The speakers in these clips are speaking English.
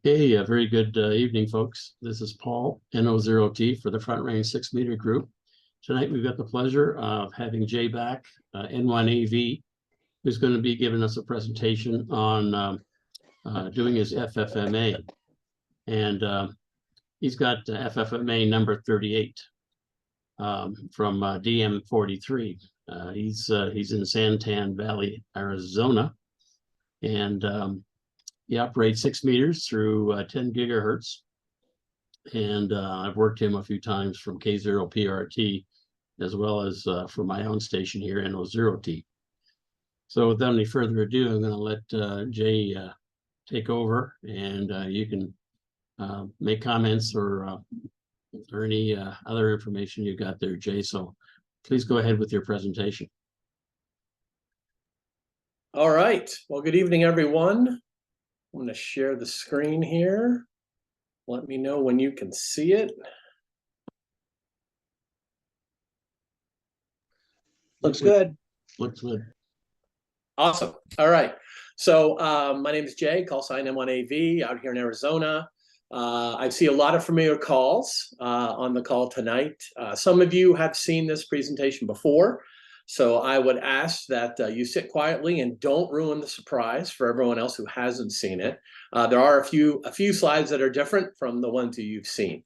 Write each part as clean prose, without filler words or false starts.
Hey, a very good evening, folks. This is Paul, N1AV for the Front Range 6-meter group. Tonight, we've got the pleasure of having Jay back, N1AV, who's going to be giving us a presentation on doing his FFMA. And he's got FFMA number 38 from DM43. He's in Santan Valley, Arizona. And he operates 6 meters through 10 gigahertz. And I've worked him a few times from K0 PRT, as well as for my own station here, N0T. So without any further ado, I'm going to let Jay take over, and you can make comments or any other information you got there, Jay. So please go ahead with your presentation. All right. Well, good evening, everyone. I'm going to share the screen here. Let me know when you can see it. Looks good. Looks good. Awesome. All right. So my name is Jay, call sign N1AV, out here in Arizona. I see a lot of familiar calls on the call tonight. Some of you have seen this presentation before, so I would ask that you sit quietly and don't ruin the surprise for everyone else who hasn't seen it. There are a few slides that are different from the ones that you've seen.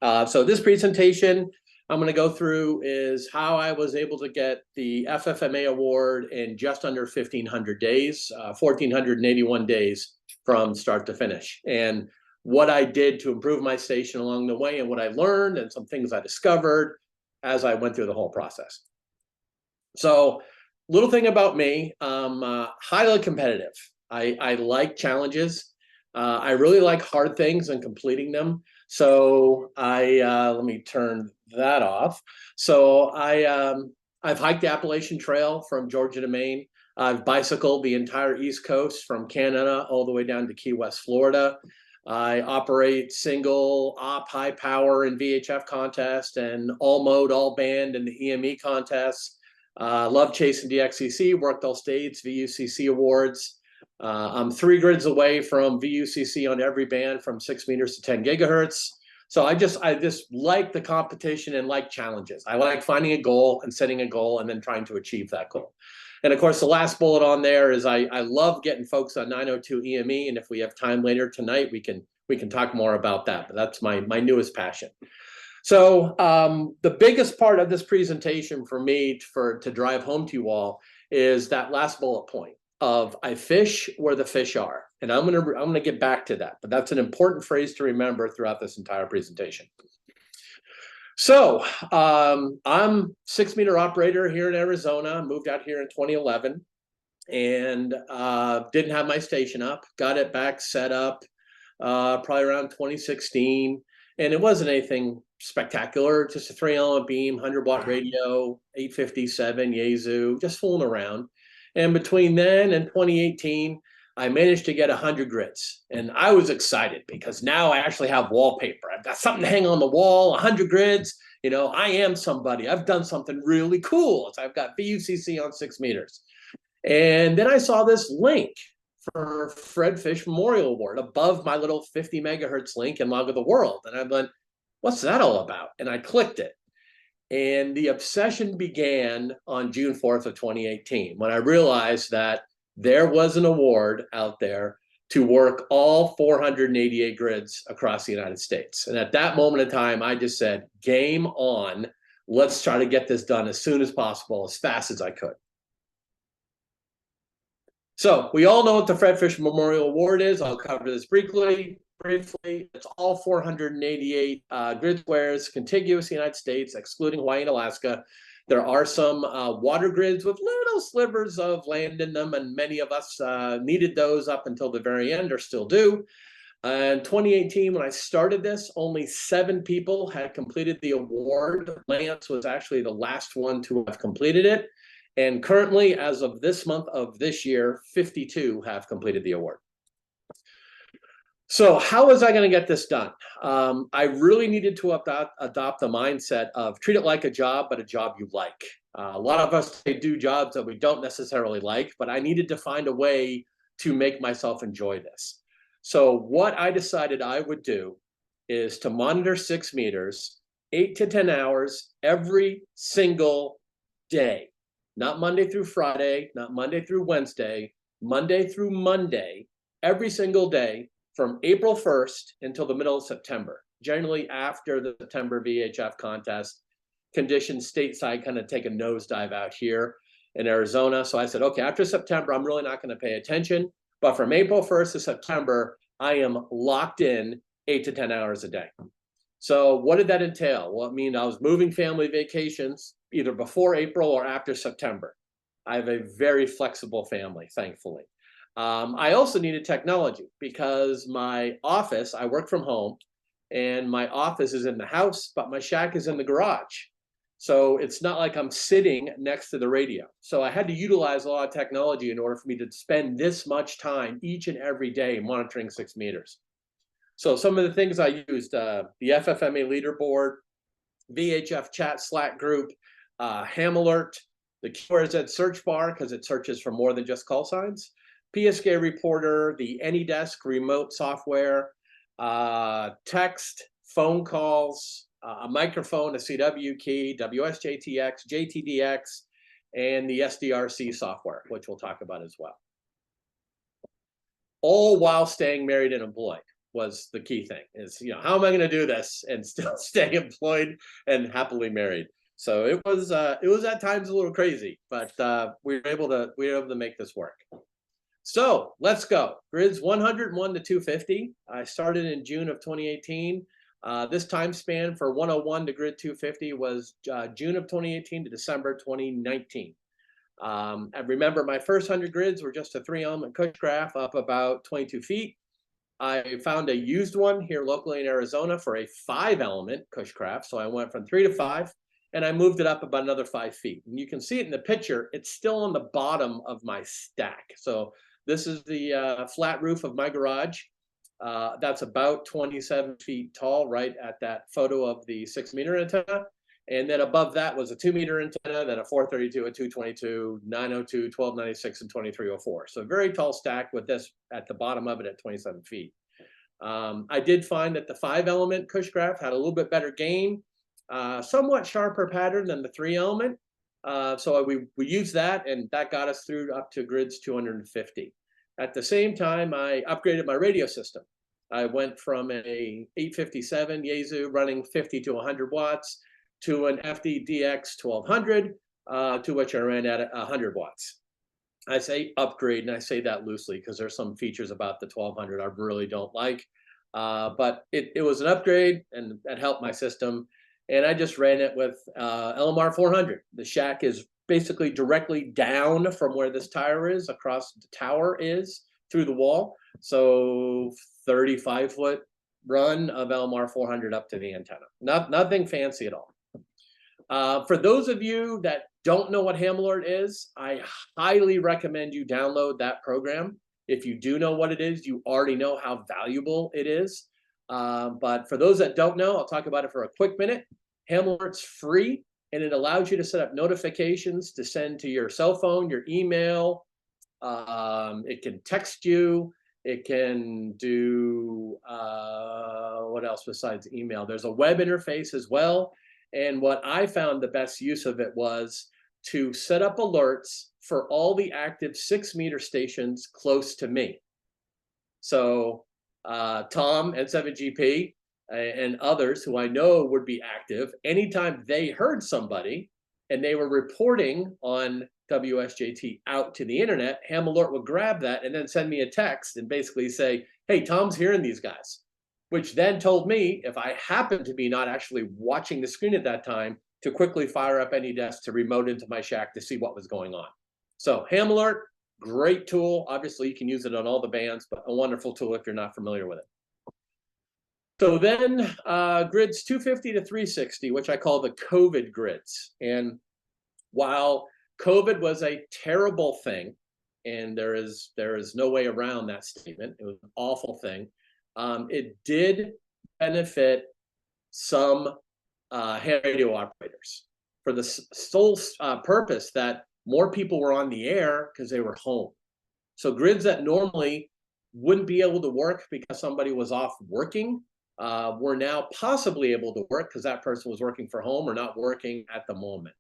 So this presentation I'm going to go through is how I was able to get the FFMA award in just under 1,500 days, 1,481 days from start to finish, and what I did to improve my station along the way, and what I learned, and some things I discovered as I went through the whole process. So, little thing about me, highly competitive. I like challenges. I really like hard things and completing them. So let me turn that off. So I've hiked the Appalachian Trail from Georgia to Maine. I've bicycled the entire East Coast from Canada all the way down to Key West, Florida. I operate single op high power in VHF contests and all mode, all band in the EME contests. Love chasing DXCC, worked all states, VUCC awards. I'm 3 grids away from VUCC on every band from 6 meters to 10 gigahertz. So I just like the competition and like challenges. I like finding a goal and setting a goal and then trying to achieve that goal. And of course, the last bullet on there is I love getting folks on 902 EME. And if we have time later tonight, we can talk more about that. But that's my newest passion. So the biggest part of this presentation for me to drive home to you all is that last bullet point of I fish where the fish are. And I'm gonna get back to that, but that's an important phrase to remember throughout this entire presentation. So I'm 6 meter operator here in Arizona, moved out here in 2011, and didn't have my station up, got it back set up probably around 2016. And it wasn't anything spectacular, just a 3-element beam, 100-watt radio, 857 Yaesu, just fooling around. And between then and 2018, I managed to get 100 grids. And I was excited because now I actually have wallpaper. I've got something to hang on the wall, 100 grids. You know, I am somebody. I've done something really cool. So I've got VUCC on 6 meters. And then I saw this link for Fred Fish Memorial Award above my little 50 megahertz link in Log of the World. And I went, what's that all about? And I clicked it. And the obsession began on June 4th of 2018, when I realized that there was an award out there to work all 488 grids across the United States. And at that moment in time, I just said, game on, let's try to get this done as soon as possible, as fast as I could. So we all know what the Fred Fish Memorial Award is. I'll cover this briefly. It's all 488 grid squares, contiguous the United States, excluding Hawaii and Alaska. There are some water grids with little slivers of land in them, and many of us needed those up until the very end, or still do. In 2018, when I started this, only 7 people had completed the award. Lance was actually the last one to have completed it. And currently, as of this month of this year, 52 have completed the award. So how was I going to get this done? I really needed to adopt the mindset of treat it like a job, but a job you like. A lot of us do jobs that we don't necessarily like, but I needed to find a way to make myself enjoy this. So what I decided I would do is to monitor 6 meters, 8 to 10 hours every single day, not Monday through Friday, not Monday through Wednesday, Monday through Monday, every single day from April 1st until the middle of September, generally after the September VHF contest. Conditions stateside kind of take a nosedive out here in Arizona. So I said, okay, after September, I'm really not going to pay attention. But from April 1st to September, I am locked in 8 to 10 hours a day. So what did that entail? Well, it means I was moving family vacations either before April or after September. I have a very flexible family, thankfully. I also needed technology because my office, I work from home, and my office is in the house, but my shack is in the garage. So it's not like I'm sitting next to the radio. So I had to utilize a lot of technology in order for me to spend this much time each and every day monitoring 6 meters. So some of the things I used, the FFMA leaderboard, VHF chat Slack group, Ham Alert, the QRZ search bar because it searches for more than just call signs, PSK Reporter, the AnyDesk remote software, text, phone calls, a microphone, a CW key, WSJTX, JTDX, and the SDRC software, which we'll talk about as well. All while staying married and employed was the key thing. Is, you know, how am I going to do this and still stay employed and happily married? So it was at times a little crazy, but we were able to make this work. So let's go. Grids 101 to 250. I started in June of 2018. This time span for 101 to grid 250 was June of 2018 to December 2019. I remember my first 100 grids were just a 3-element cushgraph up about 22 feet. I found a used one here locally in Arizona for a 5-element cushgraph. So I went from 3 to 5, and I moved it up about another 5 feet. And you can see it in the picture. It's still on the bottom of my stack. So this is the flat roof of my garage. That's about 27 feet tall, right at that photo of the 6-meter antenna. And then above that was a 2-meter antenna, then a 432, a 222, 902, 1296, and 2304. So a very tall stack with this at the bottom of it at 27 feet. I did find that the 5-element cushgraph had a little bit better gain, somewhat sharper pattern than the 3-element. So we used that, and that got us through up to grids 250. At the same time, I upgraded my radio system. I went from a 857 Yaesu running 50 to 100 watts to an FDDX 1200, to which I ran at 100 watts. I say upgrade, and I say that loosely because there's some features about the 1200 I really don't like. But it was an upgrade, and that helped my system. And I just ran it with LMR 400. The shack is basically directly down from where this tire is, across the tower is, through the wall. So 35-foot run of LMR 400 up to the antenna. Nothing fancy at all. For those of you that don't know what Ham Alert is, I highly recommend you download that program. If you do know what it is, you already know how valuable it is. But for those that don't know, I'll talk about it for a quick minute. Ham Alert's free, and it allows you to set up notifications to send to your cell phone, your email. It can text you. It can do what else besides email? There's a web interface as well. And what I found the best use of it was to set up alerts for all the active 6-meter stations close to me. So Tom and 7GP and others who I know would be active, anytime they heard somebody and they were reporting on WSJT out to the internet, Ham Alert would grab that and then send me a text and basically say, hey, Tom's hearing these guys, which then told me, if I happened to be not actually watching the screen at that time, to quickly fire up AnyDesk to remote into my shack to see what was going on. So Ham Alert, great tool. Obviously, you can use it on all the bands, but a wonderful tool if you're not familiar with it. So then grids 250 to 360, which I call the COVID grids. And while COVID was a terrible thing, and there is no way around that statement, it was an awful thing, it did benefit some ham radio operators for the sole purpose that more people were on the air because they were home. So grids that normally wouldn't be able to work because somebody was off working were now possibly able to work because that person was working from home or not working at the moment.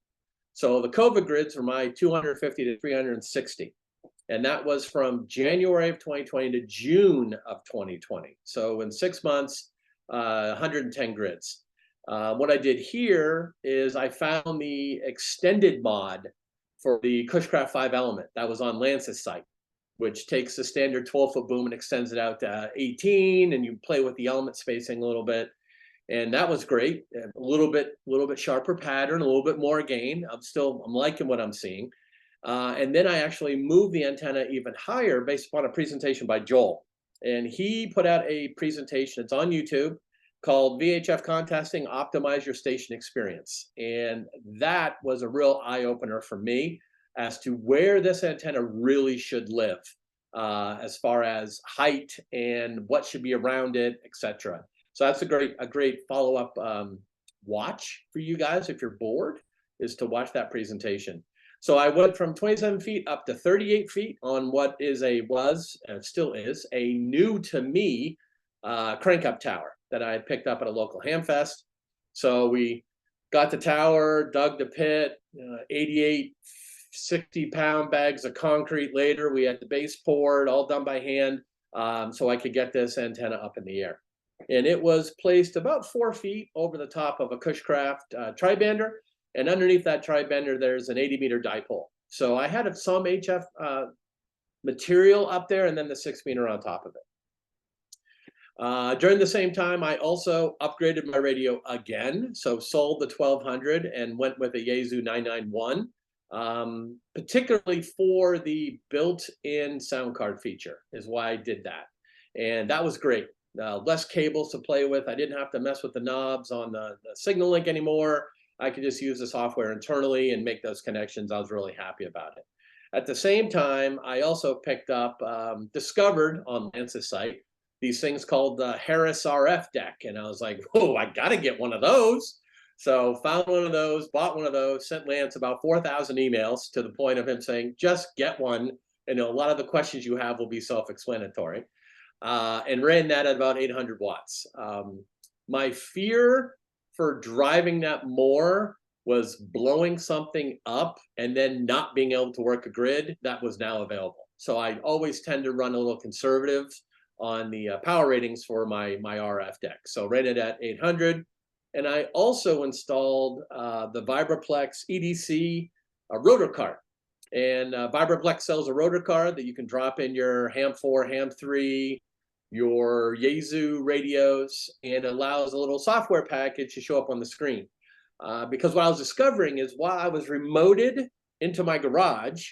So the COVID grids were my 250 to 360. And that was from January of 2020 to June of 2020. So in 6 months, 110 grids. What I did here is I found the extended mod for the Cushcraft 5 element that was on Lance's site, which takes the standard 12-foot boom and extends it out to 18, and you play with the element spacing a little bit. And that was great. A little bit sharper pattern, a little bit more gain. I'm liking what I'm seeing. And then I actually moved the antenna even higher based upon a presentation by Joel. And he put out a presentation, it's on YouTube, called VHF Contesting, Optimize Your Station Experience. And that was a real eye-opener for me as to where this antenna really should live, as far as height and what should be around it, etc. So that's a great follow-up watch for you guys if you're bored, is to watch that presentation. So I went from 27 feet up to 38 feet on what still is a new to me crank up tower that I had picked up at a local hamfest. So we got the tower, dug the pit, 88, 60-pound bags of concrete later. We had the base poured, all done by hand, so I could get this antenna up in the air. And it was placed about 4 feet over the top of a Cushcraft tri-bander. And underneath that tri-bander, there's an 80-meter dipole. So I had some HF material up there and then the 6-meter on top of it. During the same time, I also upgraded my radio again. So sold the 1200 and went with a Yaesu 991, particularly for the built-in sound card feature is why I did that. And that was great. Less cables to play with. I didn't have to mess with the knobs on the signal link anymore. I could just use the software internally and make those connections. I was really happy about it. At the same time, I also picked up, discovered on Lance's site, these things called the Harris RF deck. And I was like, oh, I got to get one of those. So found one of those, bought one of those, sent Lance about 4,000 emails to the point of him saying, just get one. And a lot of the questions you have will be self-explanatory. And ran that at about 800 watts. My fear for driving that more was blowing something up and then not being able to work a grid that was now available. So I always tend to run a little conservative on the power ratings for my RF deck. So ran it at 800. And I also installed the Vibraplex EDC rotor card. And Vibraplex sells a rotor card that you can drop in your ham 4, ham 3, your Yaesu radios, and allows a little software package to show up on the screen. Because what I was discovering is while I was remoted into my garage,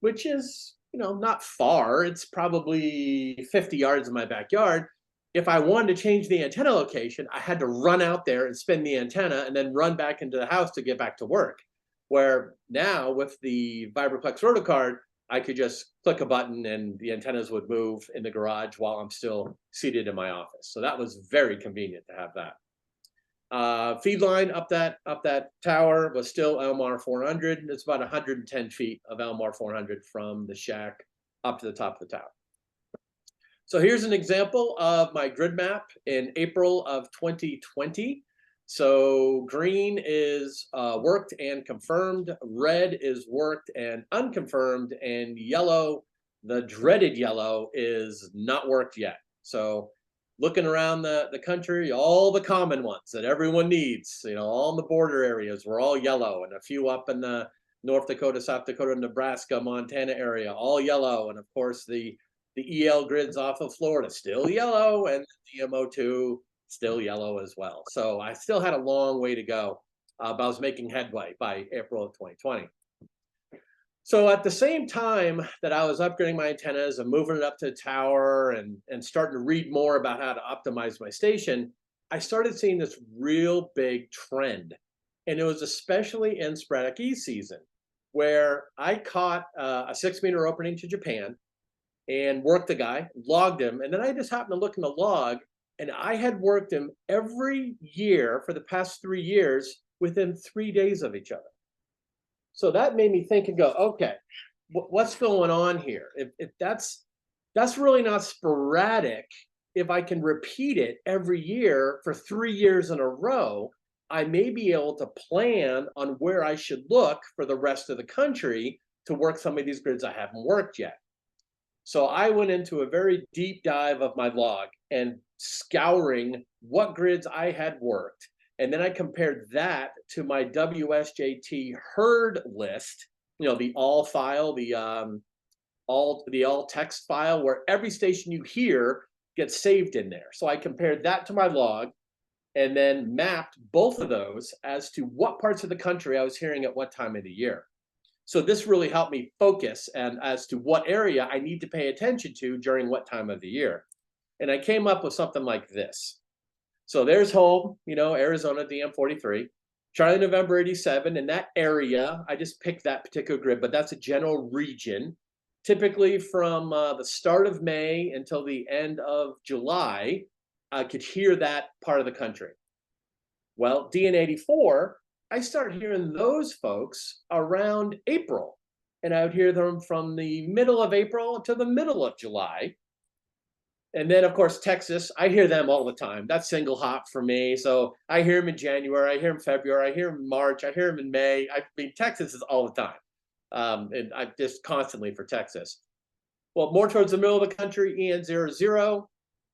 which is, not far, it's probably 50 yards in my backyard. If I wanted to change the antenna location, I had to run out there and spin the antenna and then run back into the house to get back to work. Where now with the Vibraplex rotocard, I could just click a button and the antennas would move in the garage while I'm still seated in my office. So that was very convenient to have that. Feed line up that tower was still LMR 400. It's about 110 feet of LMR 400 from the shack up to the top of the tower. So here's an example of my grid map in April of 2020. So green is worked and confirmed, red is worked and unconfirmed, and yellow, the dreaded yellow, is not worked yet. So looking around the country, all the common ones that everyone needs, all in the border areas were all yellow, and a few up in the North Dakota, South Dakota, Nebraska, Montana area, all yellow. And of course the EL grids off of Florida, still yellow, and the DMO2, still yellow as well. So I still had a long way to go, but I was making headway by April of 2020. So at the same time that I was upgrading my antennas and moving it up to the tower and starting to read more about how to optimize my station, I started seeing this real big trend. And it was especially in sporadic E season, where I caught a 6-meter opening to Japan and worked the guy, logged him, and then I just happened to look in the log, and I had worked him every year for the past 3 years within 3 days of each other. So that made me think and go, okay, what's going on here? If that's That's really not sporadic. If I can repeat it every year for 3 years in a row, I may be able to plan on where I should look for the rest of the country to work some of these grids I haven't worked yet. So I went into a very deep dive of my log and scouring what grids I had worked. And then I compared that to my WSJT herd list, the all file, the all text file where every station you hear gets saved in there. So I compared that to my log and then mapped both of those as to what parts of the country I was hearing at what time of the year. So this really helped me focus and as to what area I need to pay attention to during what time of the year. And I came up with something like this. So there's home, Arizona DM43, Charlie November 87, in that area. I just picked that particular grid, but that's a general region. Typically from the start of May until the end of July, I could hear that part of the country. Well, DN84, I started hearing those folks around April, and I would hear them from the middle of April to the middle of July. And then, of course, Texas, I hear them all the time. That's single hop for me. So I hear them in January, I hear them in February, I hear them in March, I hear them in May. I mean, Texas is all the time. And I just constantly for Texas. Well, more towards the middle of the country, EN00,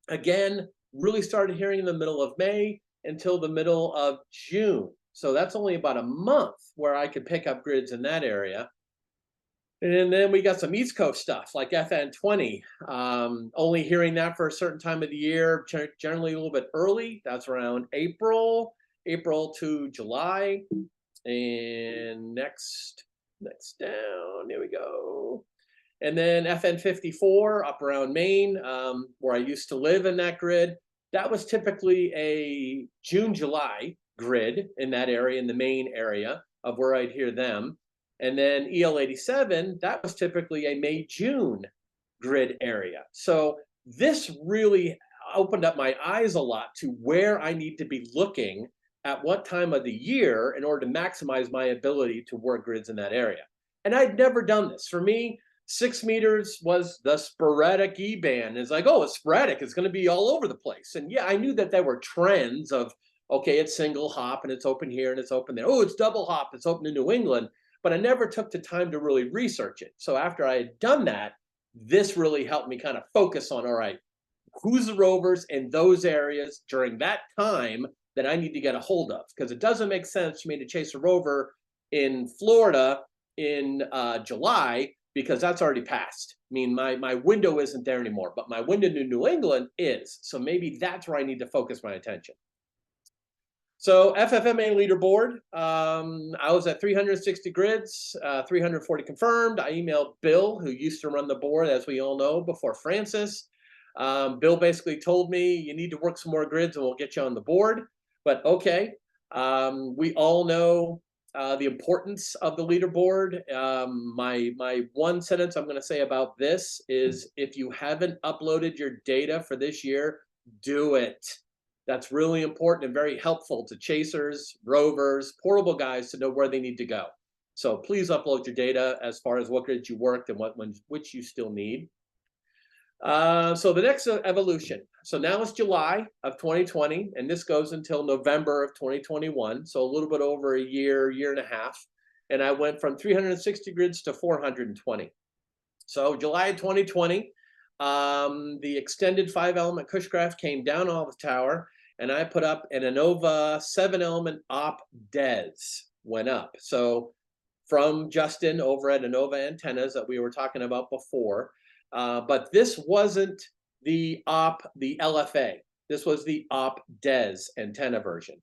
again, really started hearing in the middle of May until the middle of June. So that's only about a month where I could pick up grids in that area. And then we got some East Coast stuff like FN20, only hearing that for a certain time of the year, generally a little bit early. That's around April to July. And next down, here we go. And then FN54 up around Maine, where I used to live in that grid. That was typically a June, July grid in that area, in the Maine area of where I'd hear them. And then EL87, that was typically a May, June grid area. So this really opened up my eyes a lot to where I need to be looking at what time of the year in order to maximize my ability to work grids in that area. And I'd never done this. For me, 6 meters was the sporadic E-band. It's like, oh, it's sporadic. It's going to be all over the place. And yeah, I knew that there were trends of, okay, it's single hop and it's open here and it's open there. Oh, it's double hop. It's open in New England. But I never took the time to really research it. So after I had done that, this really helped me kind of focus on, all right, who's the rovers in those areas during that time that I need to get a hold of? Because it doesn't make sense for me to chase a rover in Florida in July, because that's already passed. I mean, my window isn't there anymore, but my window to New England is. So maybe that's where I need to focus my attention. So FFMA leaderboard, I was at 360 grids, 340 confirmed. I emailed Bill, who used to run the board, as we all know, before Francis. Bill basically told me, you need to work some more grids and we'll get you on the board. But okay, we all know the importance of the leaderboard. My one sentence I'm going to say about this is, if you haven't uploaded your data for this year, do it. That's really important and very helpful to chasers, rovers, portable guys to know where they need to go. So please upload your data as far as what grids you worked and which you still need. So the next evolution. So now it's July of 2020, and this goes until November of 2021. So a little bit over a year and a half. And I went from 360 grids to 420. So July of 2020, the extended 5-element Cushcraft came down off the tower, and I put up an N1AV 7-element op des went up. So from Justin over at N1AV Antennas that we were talking about before. But this wasn't the LFA. This was the op des antenna version.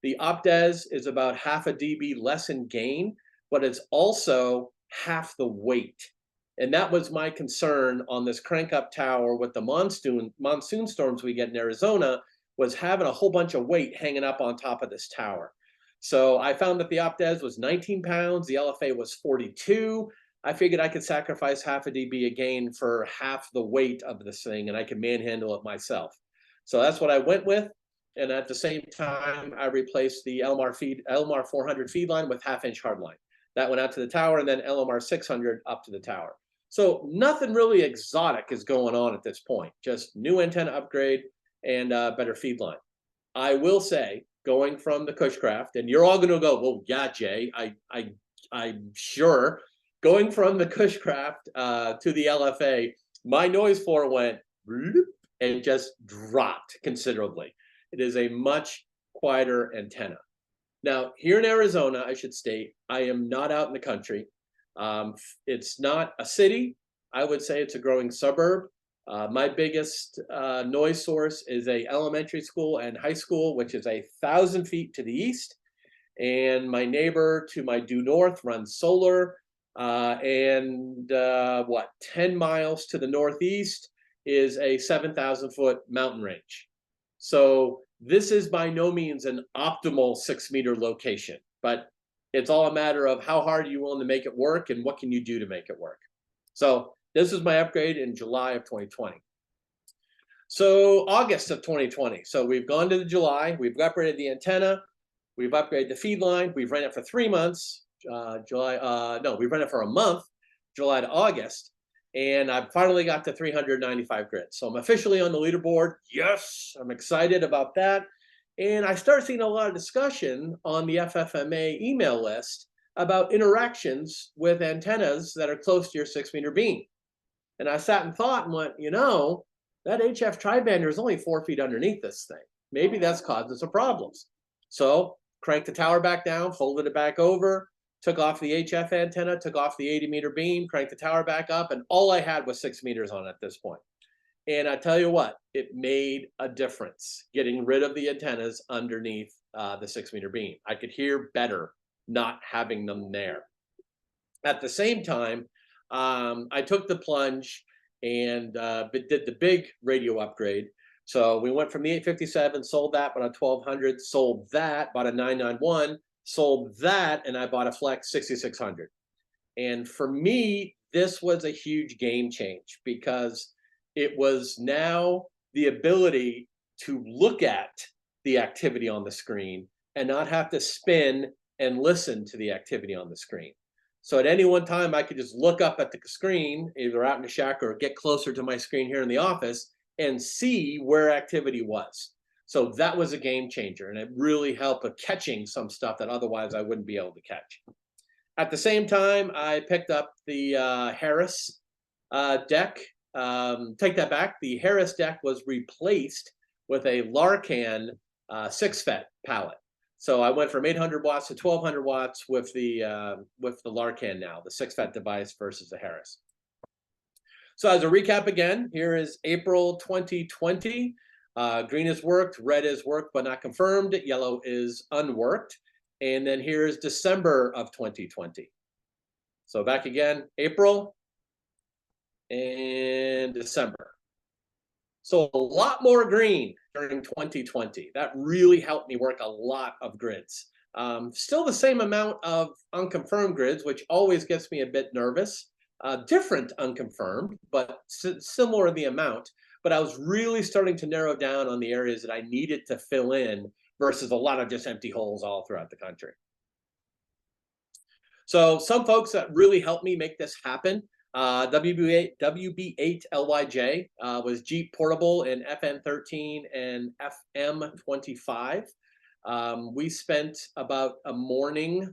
The op des is about half a dB less in gain, but it's also half the weight. And that was my concern on this crank up tower with the monsoon storms we get in Arizona, was having a whole bunch of weight hanging up on top of this tower. So I found that the op des was 19 pounds, the LFA was 42. I figured I could sacrifice half a dB a gain for half the weight of this thing, and I could manhandle it myself. So that's what I went with. And at the same time, I replaced the LMR 400 feed line with 1/2-inch hard line. That went out to the tower, and then LMR 600 up to the tower. So nothing really exotic is going on at this point, just new antenna upgrade and better feed line. I will say, going from the Cushcraft, and you're all going to go, well, yeah, Jay, I'm sure. Going from the Cushcraft to the LFA, my noise floor went and just dropped considerably. It is a much quieter antenna. Now, here in Arizona, I should state, I am not out in the country. It's not a city. I would say it's a growing suburb. My biggest noise source is a elementary school and high school, which is 1,000 feet to the east. And my neighbor to my due north runs solar. 10 miles to the northeast is a 7,000 foot mountain range. So this is by no means an optimal 6-meter location, but it's all a matter of how hard you're willing to make it work and what can you do to make it work. So this is my upgrade in July of 2020. So August of 2020. So we've gone to the July, we've upgraded the antenna, we've upgraded the feed line, we've ran it for 3 months. We've run it for a month, July to August, and I finally got to 395 grids. So I'm officially on the leaderboard. Yes, I'm excited about that. And I start seeing a lot of discussion on the FFMA email list about interactions with antennas that are close to your 6-meter beam. And I sat and thought and went, that HF tri-bander is only 4 feet underneath this thing. Maybe that's causing some problems. So cranked the tower back down, folded it back over, took off the HF antenna, took off the 80-meter beam, cranked the tower back up, and all I had was 6 meters on at this point. And I tell you what, it made a difference getting rid of the antennas underneath the 6-meter beam. I could hear better not having them there. At the same time, I took the plunge and did the big radio upgrade. So we went from the 857, sold that, bought a 1200, sold that, bought a 991, sold that, and I bought a Flex 6600. And for me, this was a huge game change because it was now the ability to look at the activity on the screen and not have to spin and listen to the activity on the screen. So at any one time, I could just look up at the screen, either out in the shack or get closer to my screen here in the office and see where activity was. So that was a game changer, and it really helped with catching some stuff that otherwise I wouldn't be able to catch. At the same time, I picked up the Harris deck. Take that back. The Harris deck was replaced with a Larkan 6-FET pallet. So I went from 800 watts to 1,200 watts with the Larkan now, the 6-FET device versus the Harris. So as a recap again, here is April 2020. Green is worked, red is worked but not confirmed, yellow is unworked. And then here's December of 2020. So back again, April and December. So a lot more green during 2020. That really helped me work a lot of grids. Still the same amount of unconfirmed grids, which always gets me a bit nervous. Different unconfirmed, but similar in the amount. But I was really starting to narrow down on the areas that I needed to fill in versus a lot of just empty holes all throughout the country. So some folks that really helped me make this happen, WB8LYJ was Jeep Portable in FN13 and FM25. We spent about a morning,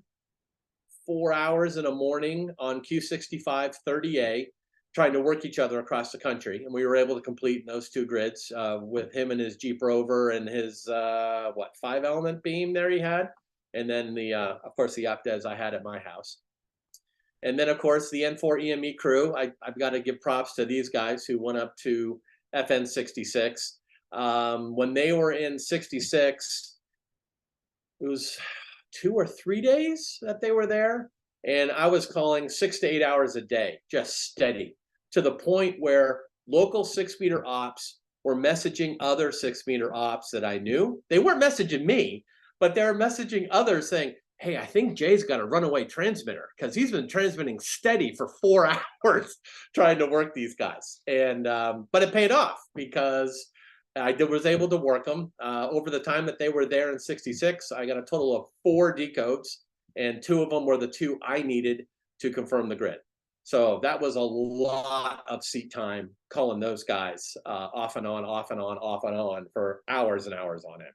4 hours in a morning on Q65 30A, trying to work each other across the country. And we were able to complete those 2 grids with him and his Jeep Rover and his, 5-element beam there he had. And then of course, the Optez I had at my house. And then, of course, the N4EME crew. I've got to give props to these guys who went up to FN66. When they were in 66, it was 2 or 3 days that they were there. And I was calling 6 to 8 hours a day, just steady, to the point where local 6-meter ops were messaging other 6-meter ops that I knew. They weren't messaging me, but they were messaging others saying, hey, I think Jay's got a runaway transmitter because he's been transmitting steady for 4 hours trying to work these guys. And but it paid off because I was able to work them. Over the time that they were there in 66, I got a total of 4 decodes, and 2 of them were the 2 I needed to confirm the grid. So that was a lot of seat time calling those guys off and on, off and on, off and on for hours and hours on it.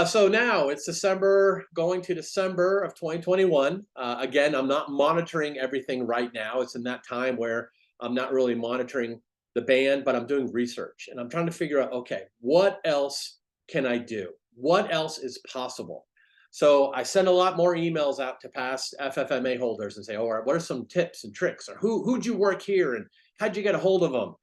So now it's December, going to December of 2021. Again, I'm not monitoring everything right now. It's in that time where I'm not really monitoring the band, but I'm doing research and I'm trying to figure out, okay, what else can I do? What else is possible? So I send a lot more emails out to past FFMA holders and say, all right, what are some tips and tricks? Or who'd you work here and how'd you get a hold of them?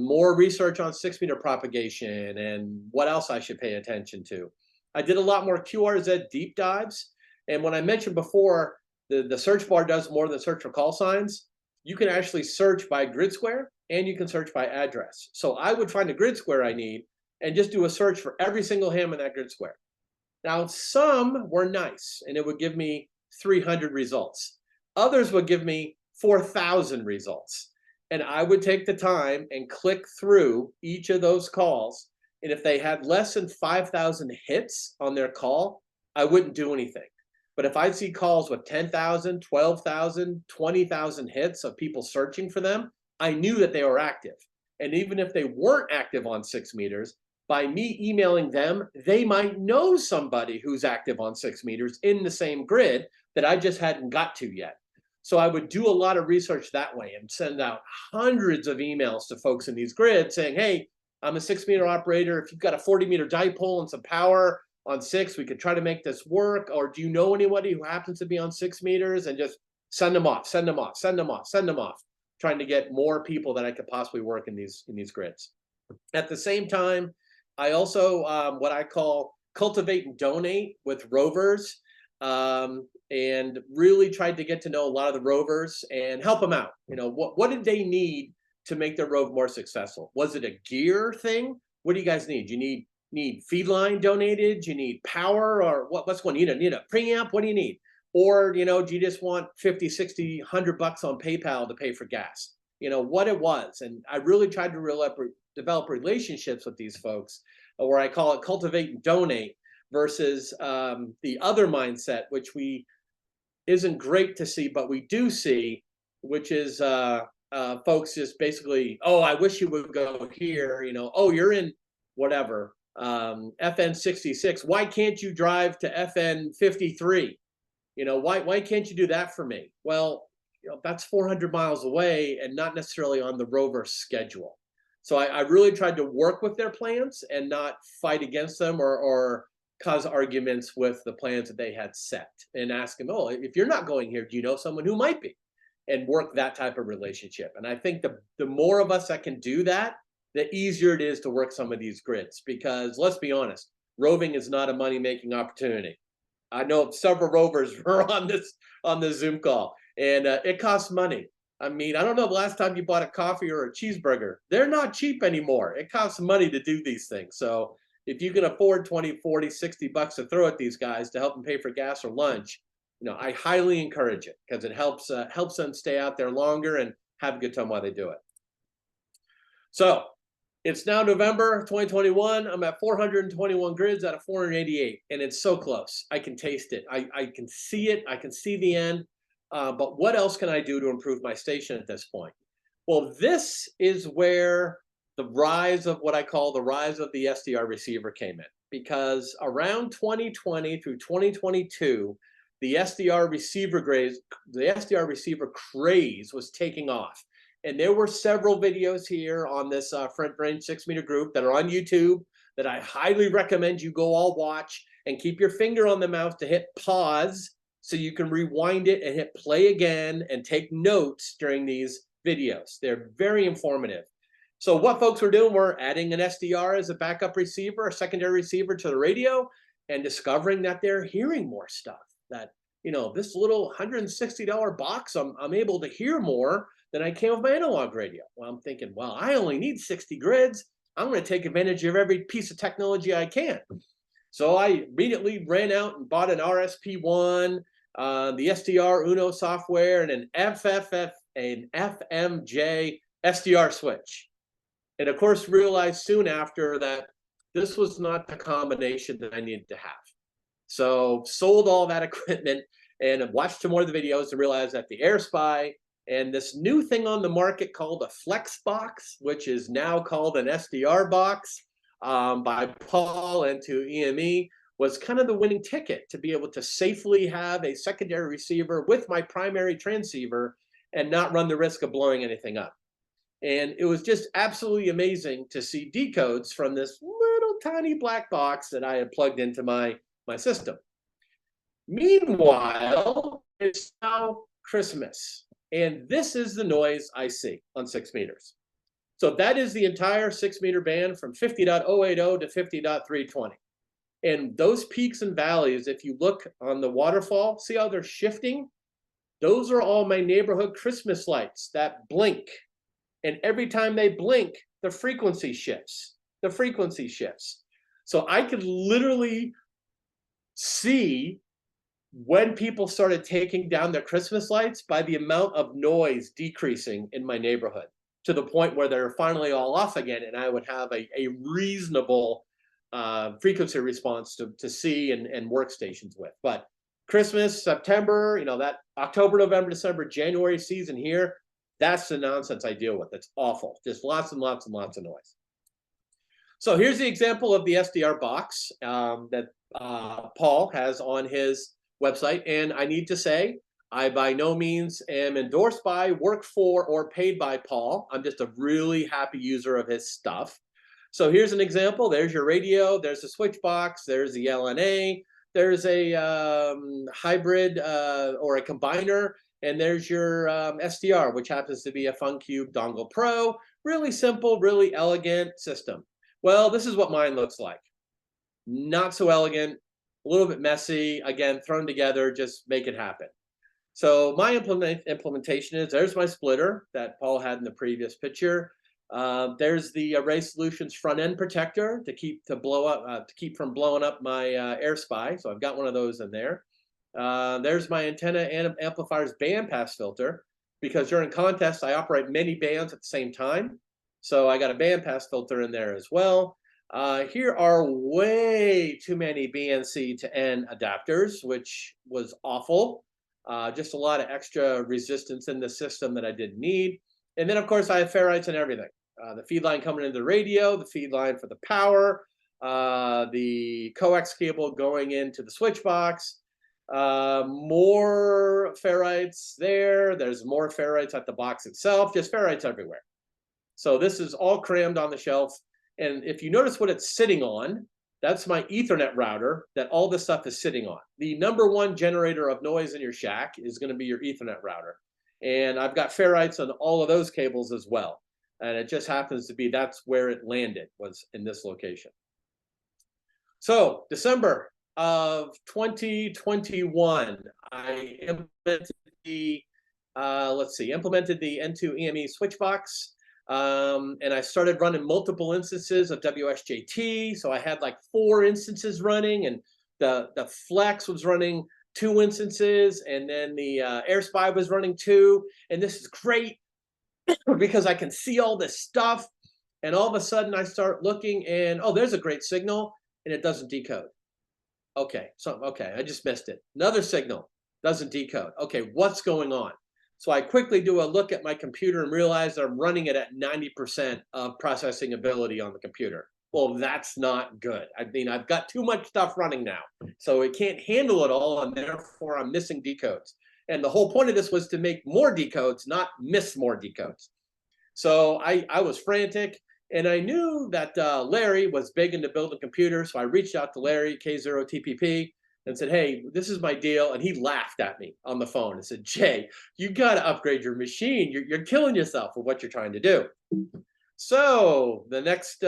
More research on 6-meter propagation and what else I should pay attention to. I did a lot more QRZ deep dives. And when I mentioned before, the search bar does more than search for call signs. You can actually search by grid square and you can search by address. So I would find a grid square I need and just do a search for every single ham in that grid square. Now, some were nice and it would give me 300 results. Others would give me 4,000 results. And I would take the time and click through each of those calls. And if they had less than 5,000 hits on their call, I wouldn't do anything. But if I see calls with 10,000, 12,000, 20,000 hits of people searching for them, I knew that they were active. And even if they weren't active on 6 meters, by me emailing them, they might know somebody who's active on 6 meters in the same grid that I just hadn't got to yet. So I would do a lot of research that way and send out hundreds of emails to folks in these grids saying, hey, I'm a 6-meter operator. If you've got a 40-meter dipole and some power on 6, we could try to make this work. Or do you know anybody who happens to be on 6 meters? And just send them off, send them off, send them off, send them off, trying to get more people that I could possibly work in these grids. At the same time, I also what I call cultivate and donate with rovers. And really tried to get to know a lot of the rovers and help them out. You know, what did they need to make their rove more successful? Was it a gear thing? What do you guys need? You need feed line donated? You need power, or what's going on? You need a preamp? What do you need? Or, you know, do you just want 50, 60, $100 on PayPal to pay for gas? You know, what it was. And I really tried to develop relationships with these folks, where I call it cultivate and donate versus the other mindset, which isn't great to see, but we do see, which is folks just basically, oh, I wish you would go here, you know, oh, you're in whatever, FN 66. Why can't you drive to FN 53? You know, why can't you do that for me? Well, you know, that's 400 miles away and not necessarily on the rover schedule. So I really tried to work with their plans and not fight against them or cause arguments with the plans that they had set, and ask them, oh, if you're not going here, do you know someone who might be? And work that type of relationship. And I think the more of us that can do that, the easier it is to work some of these grids, because let's be honest, roving is not a money-making opportunity. I know several rovers were on the Zoom call, and it costs money. I mean, I don't know the last time you bought a coffee or a cheeseburger. They're not cheap anymore. It costs money to do these things. So if you can afford 20, 40, $60 to throw at these guys to help them pay for gas or lunch, you know, I highly encourage it, because it helps them stay out there longer and have a good time while they do it. So it's now November 2021. I'm at 421 grids out of 488, and it's so close. I can taste it. I can see it. I can see the end. But what else can I do to improve my station at this point? Well, this is where the rise of what I call the rise of the SDR receiver came in, because around 2020 through 2022, the SDR receiver craze was taking off. And there were several videos here on this front range 6-meter group that are on YouTube that I highly recommend you go all watch, and keep your finger on the mouse to hit pause so you can rewind it and hit play again and take notes during these videos. They're very informative. So what folks were doing were adding an SDR as a backup receiver, a secondary receiver to the radio, and discovering that they're hearing more stuff. That, you know, this little $160 box, I'm able to hear more than I can with my analog radio. Well, I'm thinking, well, I only need 60 grids. I'm going to take advantage of every piece of technology I can. So I immediately ran out and bought an RSP1, the SDR Uno software, and an FMJ SDR switch. And of course, realized soon after that this was not the combination that I needed to have. So sold all that equipment and I've watched some more of the videos to realize that the AirSpy and this new thing on the market called a Flex box, which is now called an SDR box, by Paul and N1AV, was kind of the winning ticket to be able to safely have a secondary receiver with my primary transceiver and not run the risk of blowing anything up. And it was just absolutely amazing to see decodes from this little tiny black box that I had plugged into my system. Meanwhile, it's now Christmas, and this is the noise I see on 6 meters. So that is the entire 6 meter band from 50.080 to 50.320. And those peaks and valleys, if you look on the waterfall, see how they're shifting? Those are all my neighborhood Christmas lights that blink. And every time they blink, the frequency shifts. The frequency shifts. So I could literally see when people started taking down their Christmas lights by the amount of noise decreasing in my neighborhood, to the point where they're finally all off again, and I would have a reasonable frequency response to see and workstations with. But Christmas, September, you know, that October, November, December, January season here, that's the nonsense I deal with. It's awful. Just lots and lots and lots of noise. So here's the example of the SDR box that Paul has on his website. And I need to say, I by no means am endorsed by, work for, or paid by Paul. I'm just a really happy user of his stuff. So here's an example. There's your radio. There's the switch box. There's the LNA. There's a hybrid or a combiner. And there's your SDR, which happens to be a FunCube Dongle Pro. Really simple, really elegant system. Well, this is what mine looks like. Not so elegant, a little bit messy. Again, thrown together, just make it happen. So my implementation is, there's my splitter that Paul had in the previous picture. There's the Array Solutions front end protector to keep from blowing up my AirSpy. So I've got one of those in there. There's my antenna and amplifier's bandpass filter, because during contests I operate many bands at the same time. So I got a bandpass filter in there as well. Here are way too many BNC to N adapters, which was awful. Just a lot of extra resistance in the system that I didn't need. And then, of course, I have ferrites and everything. The feed line coming into the radio, the feed line for the power, the coax cable going into the switch box, more ferrites there. There's more ferrites at the box itself, just ferrites everywhere. So this is all crammed on the shelf. And if you notice what it's sitting on, that's my Ethernet router that all this stuff is sitting on. The #1 generator of noise in your shack is going to be your Ethernet router. And I've got ferrites on all of those cables as well. And it just happens to be that's where it landed, was in this location. So December of 2021, I implemented the, implemented the N2AV switch box. And I started running multiple instances of WSJT. So I had like 4 instances running, and the Flex was running 2 instances, and then the AirSpy was running 2. And this is great because I can see all this stuff. And all of a sudden I start looking, and oh, there's a great signal, and it doesn't decode. Okay, I just missed it. Another signal doesn't decode. Okay, what's going on? So I quickly do a look at my computer and realize that I'm running it at 90% of processing ability on the computer. Well, that's not good. I mean, I've got too much stuff running now, so it can't handle it all, and therefore I'm missing decodes. And the whole point of this was to make more decodes, not miss more decodes. So I was frantic, and I knew that Larry was big into building computers, so I reached out to Larry, K0TPP, and said, hey, this is my deal. And he laughed at me on the phone and said, Jay, you got to upgrade your machine. You're killing yourself with what you're trying to do. So the next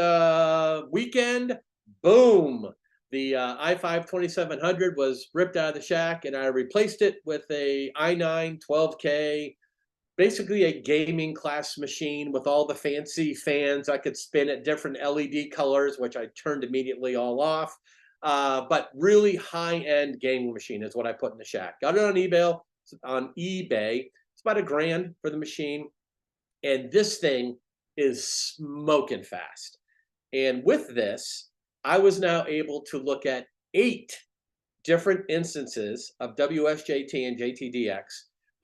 weekend, boom, the i5 2700 was ripped out of the shack, and I replaced it with a i9 12K, basically a gaming class machine with all the fancy fans I could spin at different LED colors, which I turned immediately all off. But really high-end gaming machine is what I put in the shack. Got it on eBay. It's about $1,000 for the machine. And this thing is smoking fast. And with this, I was now able to look at 8 different instances of WSJT and JTDX,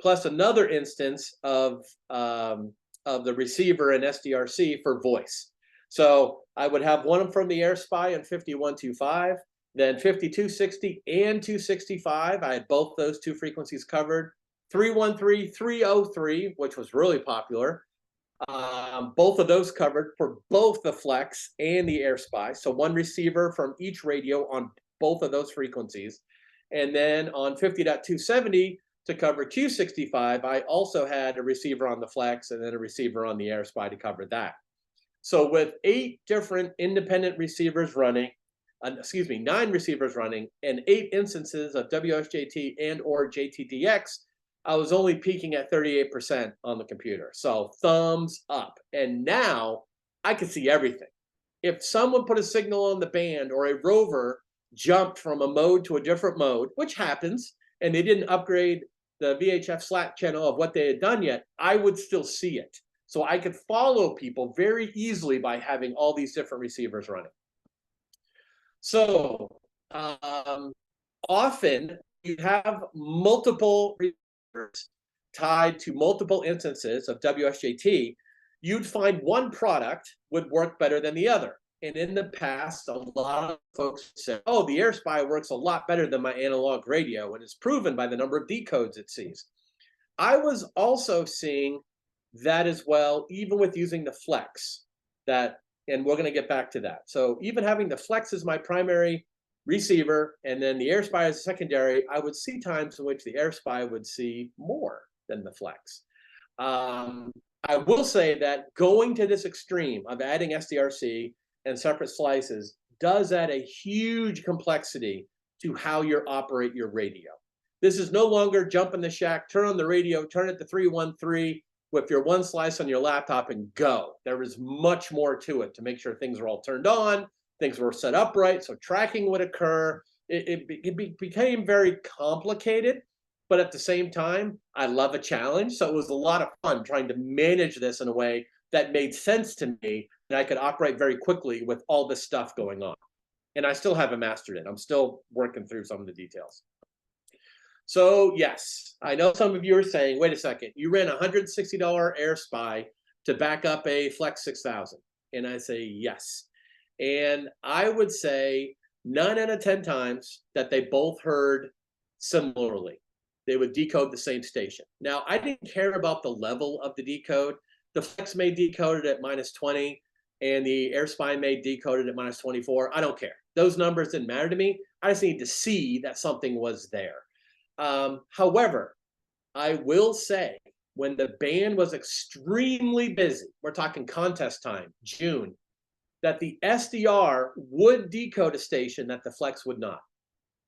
plus another instance of the receiver and SDRC for voice. So I would have one from the AirSpy and 5125, then 5260 and 265. I had both those two frequencies covered. 313, 303, which was really popular. Both of those covered for both the Flex and the AirSpy. So one receiver from each radio on both of those frequencies. And then on 50.270 to cover 265, I also had a receiver on the Flex and then a receiver on the AirSpy to cover that. So with 8 different independent receivers running, 9 receivers running, and 8 instances of WSJT and or JTDX, I was only peaking at 38% on the computer. So thumbs up. And now I can see everything. If someone put a signal on the band or a rover jumped from a mode to a different mode, which happens, and they didn't upgrade the VHF Slack channel of what they had done yet, I would still see it. So I could follow people very easily by having all these different receivers running. So often you have multiple receivers tied to multiple instances of WSJT. You'd find one product would work better than the other. And in the past, a lot of folks said, oh, the AirSpy works a lot better than my analog radio, and it's proven by the number of decodes it sees. I was also seeing that as well, even with using the Flex, and we're going to get back to that. So even having the Flex as my primary receiver and then the AirSpy as a secondary, I would see times in which the AirSpy would see more than the Flex. I will say that going to this extreme of adding SDRC and separate slices does add a huge complexity to how you operate your radio. This is no longer jump in the shack, turn on the radio, turn it to 313 with your one slice on your laptop and go. There is much more to it to make sure things are all turned on, things were set up right, so tracking would occur. It became very complicated, but at the same time, I love a challenge. So it was a lot of fun trying to manage this in a way that made sense to me, and I could operate very quickly with all this stuff going on. And I still haven't mastered it. I'm still working through some of the details. So yes, I know some of you are saying, wait a second, you ran a $160 AirSpy to back up a Flex 6000. And I say, yes. And I would say 9 out of 10 times that they both heard similarly. They would decode the same station. Now, I didn't care about the level of the decode. The Flex may decode it at -20, and the AirSpy may decode it at -24. I don't care. Those numbers didn't matter to me. I just need to see that something was there. However, I will say when the band was extremely busy, we're talking contest time, June, that the SDR would decode a station that the Flex would not.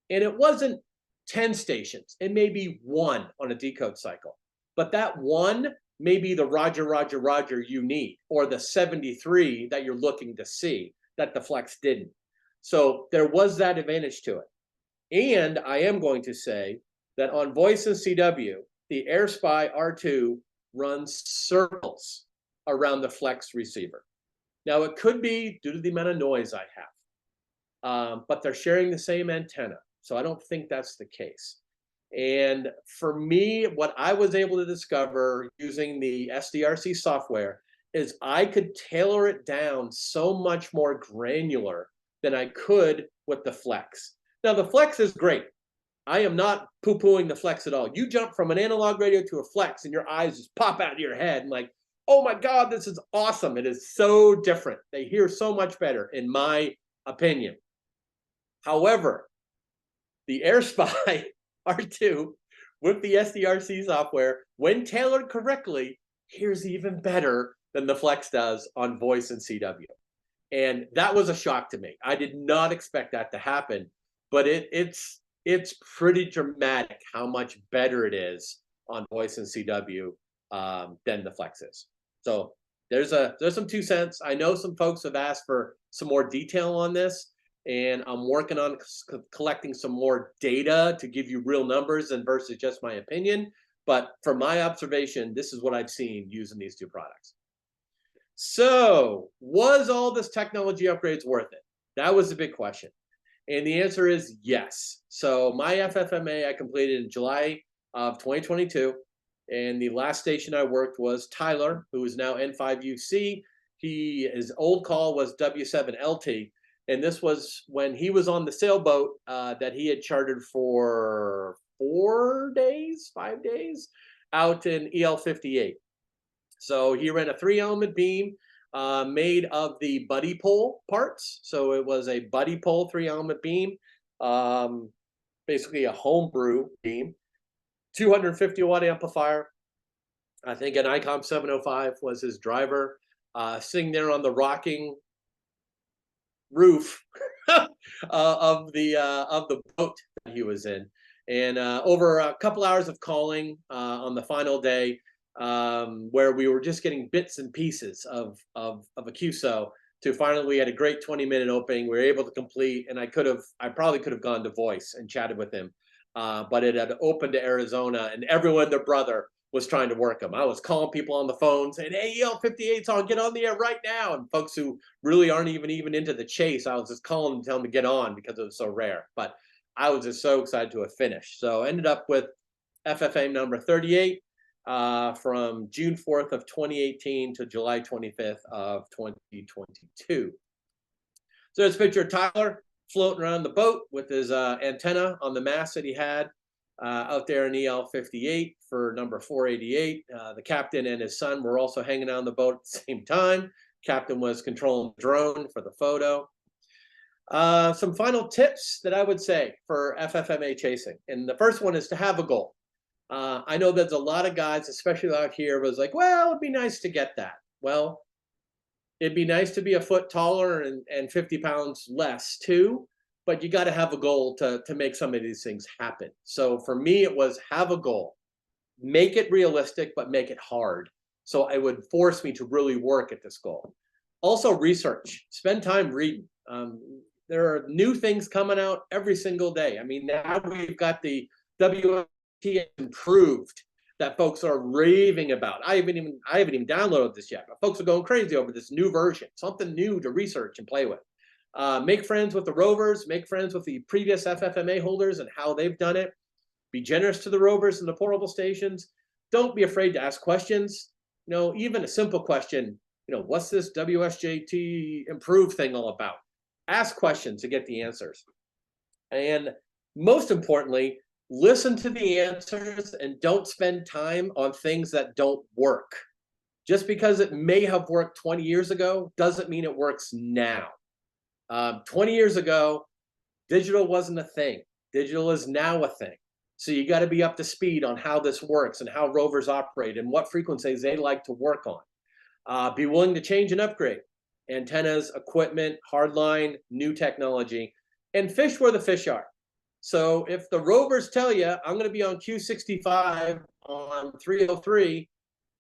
And it wasn't 10 stations. It may be 1 on a decode cycle. But that 1 may be the Roger, Roger, Roger you need, or the 73 that you're looking to see that the Flex didn't. So there was that advantage to it. And I am going to say that on voice and CW, the AirSpy R2 runs circles around the Flex receiver. Now, it could be due to the amount of noise I have, but they're sharing the same antenna. So I don't think that's the case. And for me, what I was able to discover using the SDRC software is I could tailor it down so much more granular than I could with the Flex. Now, the Flex is great. I am not poo-pooing the Flex at all. You jump from an analog radio to a Flex and your eyes just pop out of your head and like, oh my God, this is awesome. It is so different. They hear so much better, in my opinion. However, the AirSpy R2 with the SDRC software, when tailored correctly, hears even better than the Flex does on voice and CW. And that was a shock to me. I did not expect that to happen, but it's pretty dramatic how much better it is on voice and CW than the Flex is. So there's some 2 cents. I know some folks have asked for some more detail on this, and I'm working on collecting some more data to give you real numbers and versus just my opinion. But from my observation, this is what I've seen using these 2 products. So was all this technology upgrades worth it? That was the big question. And the answer is yes. So my FFMA I completed in July of 2022. And the last station I worked was Tyler, who is now N5UC. His old call was W7LT. And this was when he was on the sailboat that he had chartered for 5 days out in EL58. So he ran a 3-element beam made of the buddy pole parts. So it was a buddy pole 3-element beam, basically a homebrew beam, 250 watt amplifier. I think an ICOM 705 was his driver, sitting there on the rocking roof of the boat that he was in. And over a couple hours of calling on the final day, where we were just getting bits and pieces of a QSO, to finally we had a great 20-minute opening. We were able to complete, and I probably could have gone to voice and chatted with him, but it had opened to Arizona, and everyone, their brother, was trying to work him. I was calling people on the phone saying, "Hey, EL58's on, get on the air right now." And folks who really aren't even into the chase, I was just calling them, telling them to get on because it was so rare. But I was just so excited to have finished. So I ended up with FFA number 38 from June 4th of 2018 to July 25th of 2022. So there's a picture of Tyler floating around the boat with his antenna on the mast that he had out there in EL58 for number 488. The captain and his son were also hanging out on the boat at the same time. Captain was controlling the drone for the photo. Some final tips that I would say for FFMA chasing. And the first one is to have a goal. I know there's a lot of guys, especially out here, was like, well, it'd be nice to get that. Well, it'd be nice to be a foot taller and 50 pounds less too, but you got to have a goal to make some of these things happen. So for me, it was have a goal, make it realistic, but make it hard. So it would force me to really work at this goal. Also research, spend time reading. There are new things coming out every single day. I mean, now we've got the WFT improved that folks are raving about. I haven't even downloaded this yet, but folks are going crazy over this new version, something new to research and play with. Make friends with the rovers, make friends with the previous FFMA holders and how they've done it. Be generous to the rovers and the portable stations. Don't be afraid to ask questions. You know, even a simple question, you know, what's this WSJT improved thing all about? Ask questions to get the answers. And most importantly, listen to the answers and don't spend time on things that don't work. Just because it may have worked 20 years ago doesn't mean it works now. 20 years ago, digital wasn't a thing. Digital is now a thing. So you got to be up to speed on how this works and how rovers operate and what frequencies they like to work on. Be willing to change and upgrade. Antennas, equipment, hardline, new technology, and fish where the fish are. So if the rovers tell you, I'm going to be on Q65 on 303,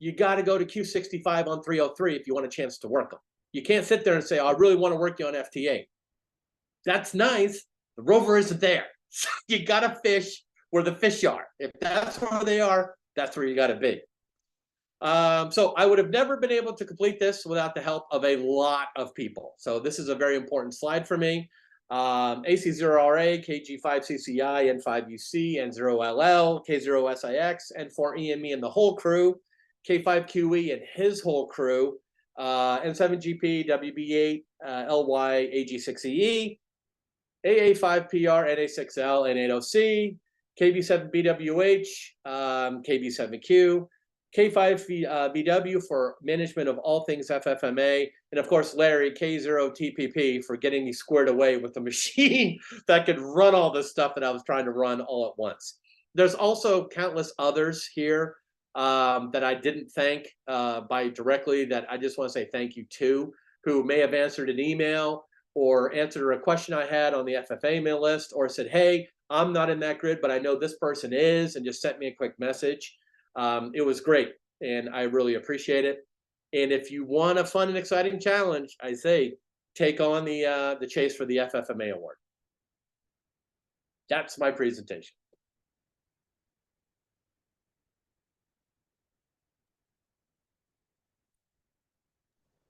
you got to go to Q65 on 303 if you want a chance to work them. You can't sit there and say, oh, I really want to work you on FTA. That's nice. The rover isn't there. So you got to fish where the fish are. If that's where they are, that's where you got to be. So I would have never been able to complete this without the help of a lot of people. So this is a very important slide for me. AC0RA, KG5CCI, N5UC, N0LL, K0SIX, N4EME and the whole crew, K5QE and his whole crew, N7GP, WB8, LY, AG6EE, AA5PR, NA6L, N8OC, KB7BWH, KB7Q, K5BW for management of all things FFMA, and of course Larry, K0TPP for getting me squared away with the machine that could run all this stuff that I was trying to run all at once. There's also countless others here that I didn't thank by directly that I just want to say thank you to, who may have answered an email or answered a question I had on the FFA email list, or said, hey, I'm not in that grid, but I know this person is, and just sent me a quick message. It was great, and I really appreciate it. And if you want a fun and exciting challenge, I say take on the chase for the FFMA award. That's my presentation.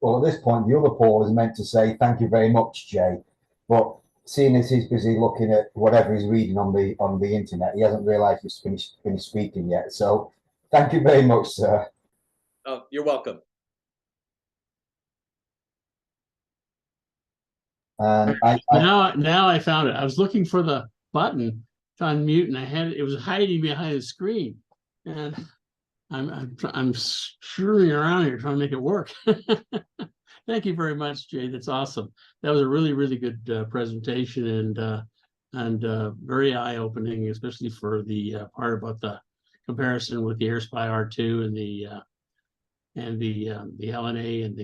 Well, at this point, the other Paul is meant to say thank you very much, Jay. But seeing as he's busy looking at whatever he's reading on the internet, he hasn't realised he's finished speaking yet. So, thank you very much, sir. Oh, you're welcome. And now I found it. I was looking for the button to unmute, and it was hiding behind the screen, and I'm screwing around here trying to make it work. Thank you very much, Jay. That's awesome. That was a really, really good presentation, and very eye-opening, especially for the part about the comparison with the AirSpy R2 and the LNA and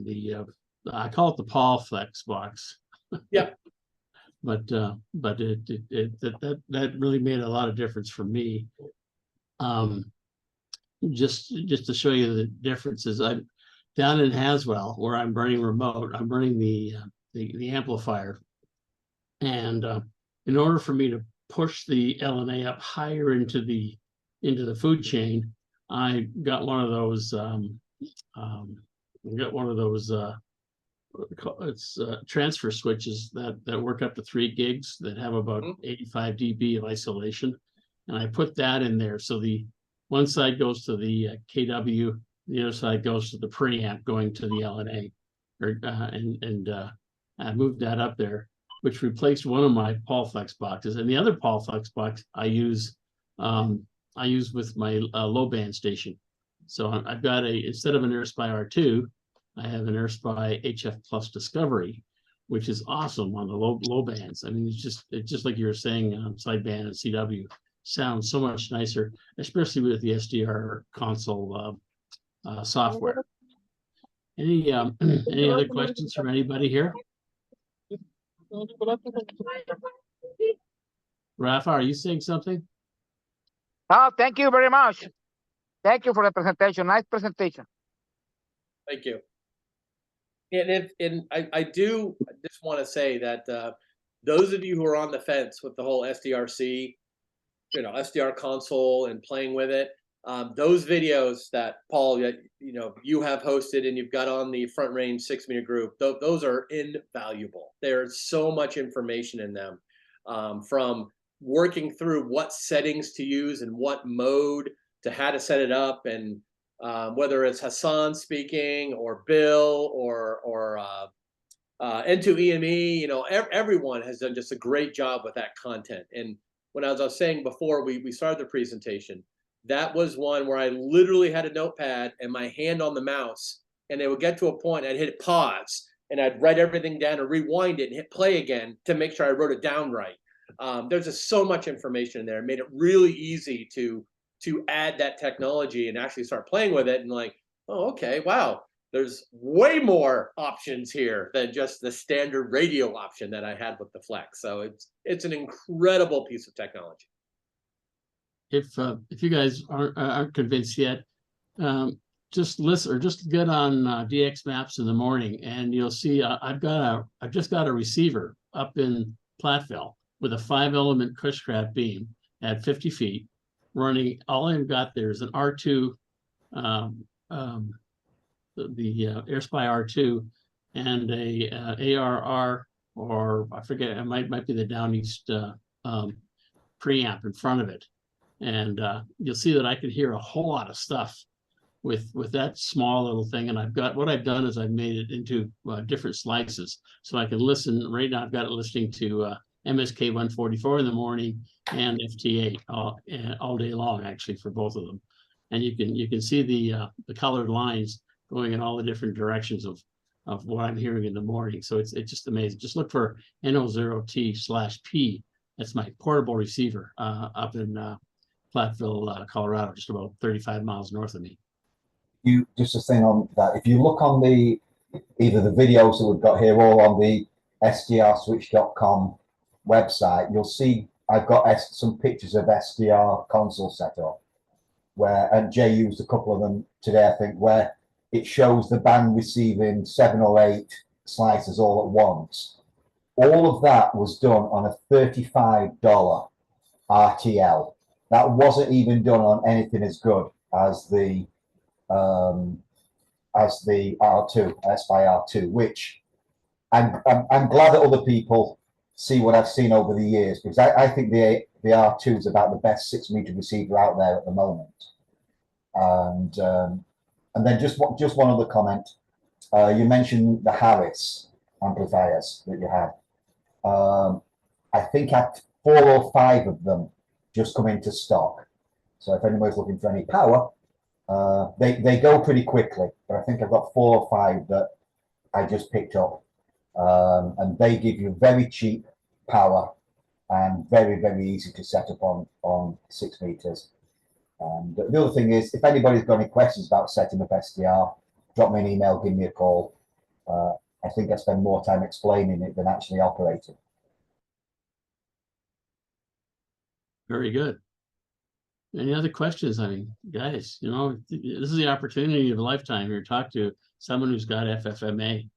the I call it the Paul Flex box. Yeah. But that really made a lot of difference for me. Just to show you the differences, I'm down in Haswell where I'm running remote. I'm running the amplifier, and in order for me to push the LNA up higher into the food chain, I got one of those. It's transfer switches that work up to 3 gigs that have about 85 dB of isolation, and I put that in there. So the one side goes to the KW, the other side goes to the preamp going to the LNA, I moved that up there, which replaced one of my Paul Flex boxes, and the other Paul Flex box I use with my low band station. So I've got instead of an AirSpy R2, I have an AirSpy HF Plus Discovery, which is awesome on the low bands. I mean, it's just like you were saying, sideband and CW sounds so much nicer, especially with the SDR console software. Any other questions from anybody here? Rafa, are you saying something? Oh, thank you very much. Thank you for the presentation. Nice presentation. Thank you. And I do just want to say that those of you who are on the fence with the whole SDRC, SDR console and playing with it, those videos that Paul, you have hosted and you've got on the Front Range 6-meter group, those are invaluable. There's so much information in them, from working through what settings to use and what mode to how to set it up, and whether it's Hassan speaking or Bill or N2EME, everyone has done just a great job with that content. And when I was saying before we started the presentation, that was one where I literally had a notepad and my hand on the mouse, and it would get to a point I'd hit pause and I'd write everything down and rewind it and hit play again to make sure I wrote it down right. There's just so much information in there. It made it really easy to add that technology and actually start playing with it, and like, oh, okay, wow, there's way more options here than just the standard radio option that I had with the Flex. So it's an incredible piece of technology. If you guys aren't convinced yet, just listen or just get on DX Maps in the morning, and you'll see I've just got a receiver up in Platteville with a 5-element Cushcraft beam at 50 feet. Running, all I've got there is an R2, the AirSpy R2, and a ARR, or I forget, it might be the Down East preamp in front of it, and you'll see that I can hear a whole lot of stuff with that small little thing. And what I've done is I've made it into different slices, so I can listen. Right now, I've got it listening to MSK 144 in the morning and FT8 all day long, actually, for both of them. And you can see the colored lines going in all the different directions of what I'm hearing in the morning. So it's just amazing. Just look for N0T/P. That's my portable receiver up in Platteville, Colorado, just about 35 miles north of me. Just a thing on that, if you look on either the videos that we've got here or on the SDRswitch.com website, you'll see I've got some pictures of SDR console setup and Jay used a couple of them today, I think, where it shows the band receiving 7 or 8 slices all at once. All of that was done on a $35 RTL. That wasn't even done on anything as good as the R2, SPY R2, which I'm glad that other people see what I've seen over the years, because I think the R2 is about the best 6 meter receiver out there at the moment. And then just one other comment. You mentioned the Harris amplifiers that you had. I think 4 or 5 of them just come into stock. So if anybody's looking for any power, they go pretty quickly. But I think I've got 4 or 5 that I just picked up, and they give you very cheap power and very, very easy to set up on 6 meters. And the other thing is, if anybody's got any questions about setting up SDR, drop me an email, give me a call. I think I spend more time explaining it than actually operating. Very good. Any other questions? I mean, guys, you know, this is the opportunity of a lifetime here to talk to someone who's got FFMA.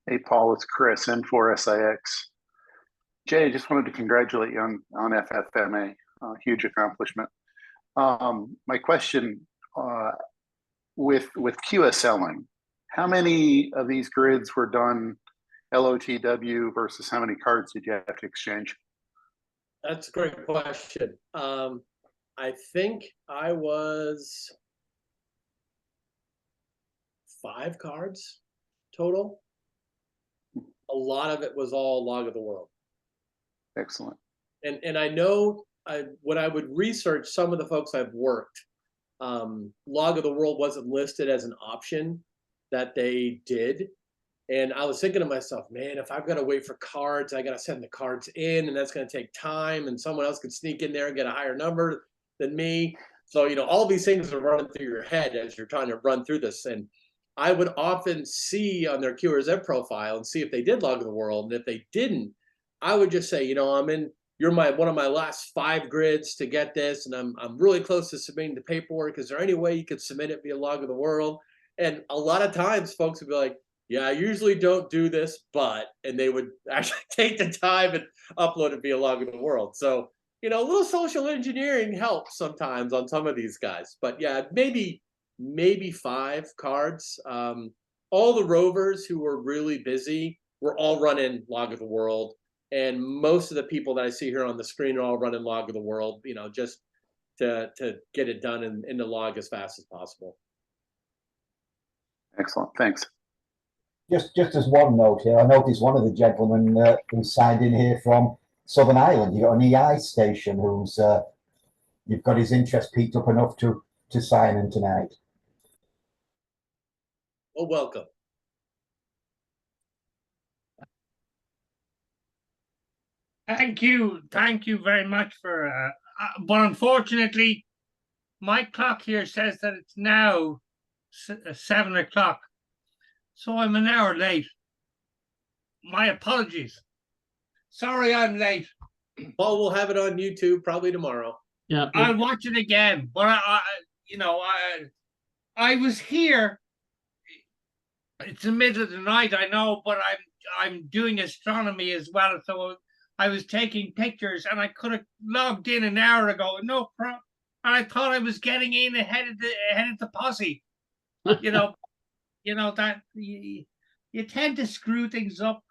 Hey, Paul, it's Chris, N1AV. Jay, I just wanted to congratulate you on FFMA, huge accomplishment. My question, with QSLing, how many of these grids were done LOTW versus how many cards did you have to exchange? That's a great question. I think I was 5 cards total. A lot of it was all log of the world. Excellent. And I know when I would research some of the folks I've worked, log of the world wasn't listed as an option that they did. And I was thinking to myself, man, if I've got to wait for cards, I got to send the cards in, and that's going to take time, and someone else could sneak in there and get a higher number than me. So, you know, all these things are running through your head as you're trying to run through this. And I would often see on their QRZ profile and see if they did log of the world. And if they didn't, I would just say, you know, you're one of my last 5 grids to get this, and I'm really close to submitting the paperwork. Is there any way you could submit it via log of the world? And a lot of times folks would be like, yeah, I usually don't do this, but, and they would actually take the time and upload it via log of the world. So, you know, a little social engineering helps sometimes on some of these guys. But yeah, maybe 5 cards. All the rovers who were really busy were all running log of the world. And most of the people that I see here on the screen are all running log of the world, you know, just to get it done in the log as fast as possible. Excellent. Thanks. Just as one note here, I noticed one of the gentlemen who signed in here from Southern Ireland. You got an EI station who's you've got his interest piqued up enough to sign in tonight. Well, welcome. Thank you very much for. But unfortunately, my clock here says that it's now 7 o'clock, so I'm an hour late. My apologies. Sorry, I'm late. Paul will have it on YouTube probably tomorrow. Yeah, I'll watch it again. But I was here. It's the middle of the night, I know, but I'm doing astronomy as well, so I was taking pictures, and I could have logged in an hour ago, no problem. And I thought I was getting in ahead of the posse. You know that you tend to screw things up.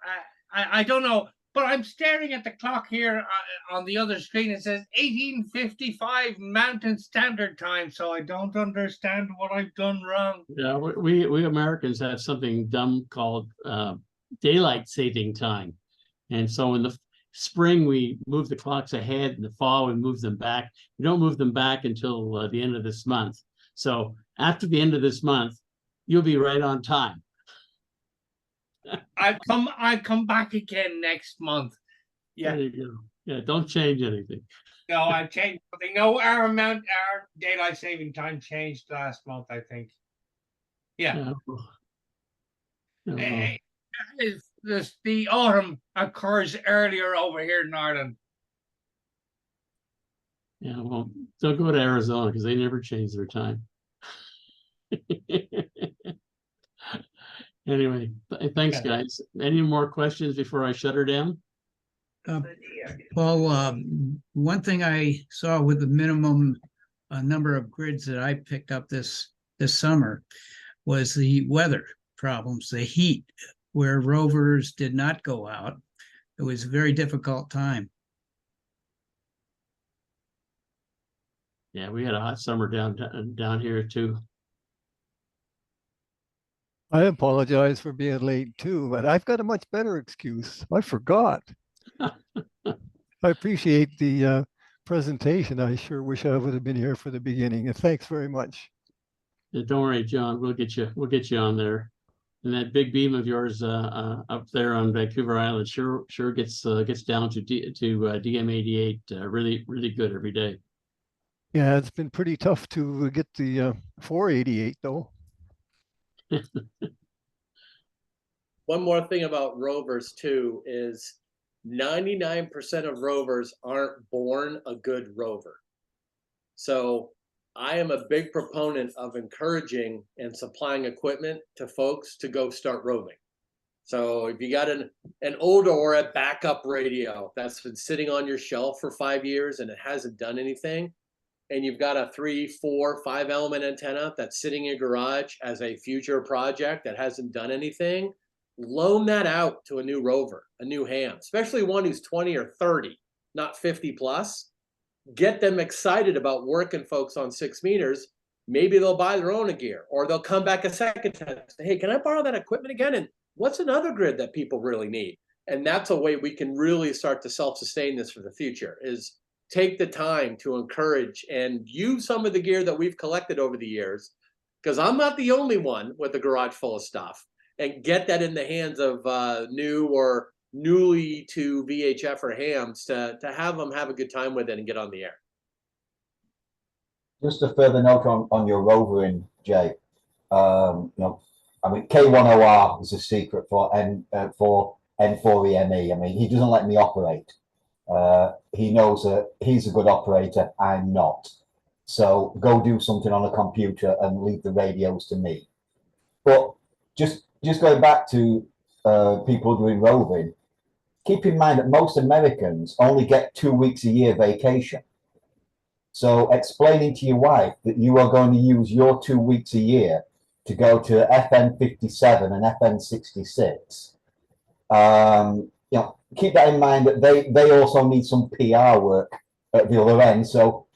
I don't know, but I'm staring at the clock here on the other screen. It says 18:55 Mountain Standard Time, so I don't understand what I've done wrong. yeah, we Americans have something dumb called daylight saving time, and so in the spring we move the clocks ahead. In the fall we move them back. We don't move them back until the end of this month. So after the end of this month, you'll be right on time. I'll come back again next month. Yeah. There you go. Yeah, don't change anything. No, I changed something. No, our daylight saving time changed last month, I think. Yeah. Yeah. The autumn occurs earlier over here in Ireland. Yeah, well, don't go to Arizona because they never change their time. Anyway, thanks, guys. Any more questions before I shut her down? Paul, one thing I saw with the minimum number of grids that I picked up this summer was the weather problems, the heat, where rovers did not go out. it was a very difficult time. Yeah, we had a hot summer down here too. I apologize for being late too, but I've got a much better excuse. I forgot. I appreciate the presentation. I sure wish I would have been here for the beginning. And thanks very much. Yeah, don't worry, John. We'll get you on there. And that big beam of yours up there on Vancouver Island sure gets down to DM88 really good every day. Yeah, it's been pretty tough to get the 488 though. One more thing about rovers too is 99% of rovers aren't born a good rover. So I am a big proponent of encouraging and supplying equipment to folks to go start roving. So if you got an older or a backup radio that's been sitting on your shelf for 5 years and it hasn't done anything, and you've got a 3, 4, 5 element antenna that's sitting in your garage as a future project that hasn't done anything, loan that out to a new rover, a new ham, especially one who's 20 or 30, not 50 plus. Get them excited about working folks on 6 meters. Maybe they'll buy their own gear, or they'll come back a second time and say, hey, can I borrow that equipment again? And what's another grid that people really need? And that's a way we can really start to self-sustain this for the future, is take the time to encourage and use some of the gear that we've collected over the years, because I'm not the only one with a garage full of stuff, and get that in the hands of new or newly to VHF or hams to have them have a good time with it and get on the air. Just a further note on your rovering, Jay. You know, I mean, K10R is a secret for N4EME. I mean, he doesn't let me operate. He knows that he's a good operator, I'm not. So go do something on a computer and leave the radios to me. But just going back to people doing roving, keep in mind that most Americans only get 2 weeks a year vacation. So explaining to your wife that you are going to use your 2 weeks a year to go to FN57 and FN66, you know, keep that in mind that they also need some PR work at the other end. So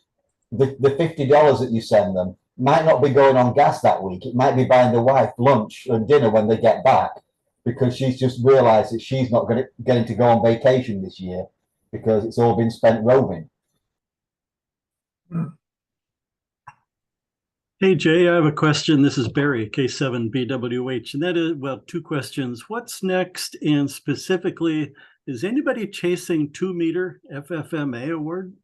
the $50 that you send them might not be going on gas that week. It might be buying the wife lunch and dinner when they get back, because she's just realized that she's not getting to go on vacation this year because it's all been spent roving. Hey, Jay, I have a question. This is Barry, K7BWH, and that is, well, 2 questions. What's next? And specifically, is anybody chasing 2-meter FFMA award?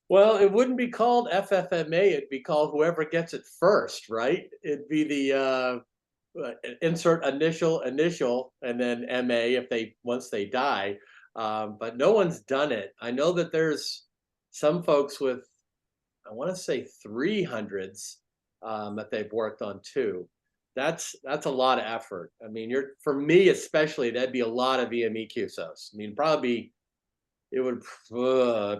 Well, it wouldn't be called FFMA. It'd be called whoever gets it first, right? It'd be the insert initial, and then MA once they die. But no one's done it. I know that there's some folks with, I want to say 300s that they've worked on too. That's a lot of effort. I mean, for me especially, that'd be a lot of EME QSOs. I mean, it would